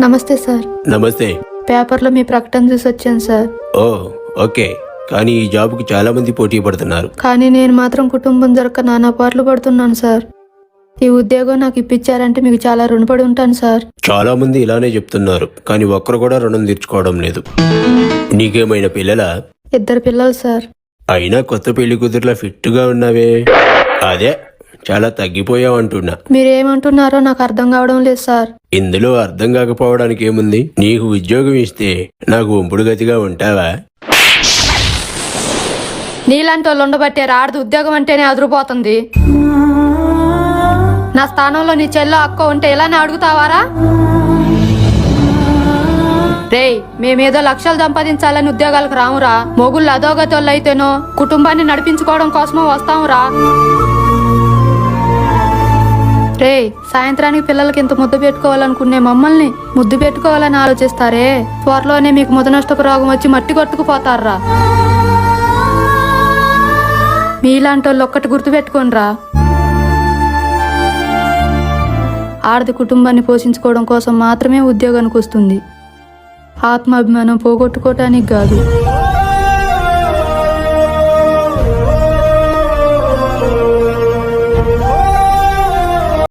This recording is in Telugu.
నమస్తే సార్. నమస్తే. పేపర్లో మీ ప్రకటన చూసి వచ్చాను సార్. ఓ ఓకే, కానీ ఈ జాబ్కి చాలా మంది పోటీ పడుతున్నారు. కానీ నేను మాత్రం కుటుంబం జరగక నానా పాటలు పడుతున్నాను సార్. ఈ ఉద్యోగం నాకు ఇప్పించారంటే మీకు చాలా రుణపడి ఉంటాను సార్. చాలా మంది ఇలానే చెప్తున్నారు, కానీ ఒక్కరు కూడా రుణం తీర్చుకోవడం లేదు. నీకేమైనా పిల్లలా? 2 పిల్లలు సార్. అయినా కొత్త పెళ్లి కూతురులా ఫిట్గా ఉన్నావే, అదే చాలా తగ్గిపోయావంటున్నా. మీరేమంటున్నారో నాకు అర్థం కావడం లేదు సార్. ఇందులో అర్థం కాకపోవడానికి ఏముంది? నీకు ఉద్యోగం ఇస్తే నాకు ఒంపుడు గతిగా ఉంటావా? నీలాంటి వాళ్ళు ఉండబట్టే ఆడది ఉద్యోగం అంటేనే అదిరిపోతుంది. నా స్థానంలో నీ చెల్లో అక్క ఉంటే ఇలానే అడుగుతావారా? రేయ్, మేమేదో లక్షలు సంపాదించాలని ఉద్యోగాలకు రామురా. మొగుళ్ళు అధోగతోళ్ళు అయితేనో కుటుంబాన్ని నడిపించుకోవడం కోసమో వస్తామురా. రేయ్, సాయంత్రానికి పిల్లలకి ఇంత ముద్దు పెట్టుకోవాలనుకునే మమ్మల్ని ముద్దు పెట్టుకోవాలని ఆలోచిస్తారే, త్వరలోనే మీకు ముద నష్టపు రోగం వచ్చి మట్టి కొట్టుకుపోతారా. మీలాంటి వాళ్ళు ఒక్కటి గుర్తు పెట్టుకోనరా. ఆడది కుటుంబాన్ని పోషించుకోవడం కోసం మాత్రమే ఉద్యోగానికి వస్తుంది, ఆత్మాభిమానం పోగొట్టుకోవటానికి కాదు.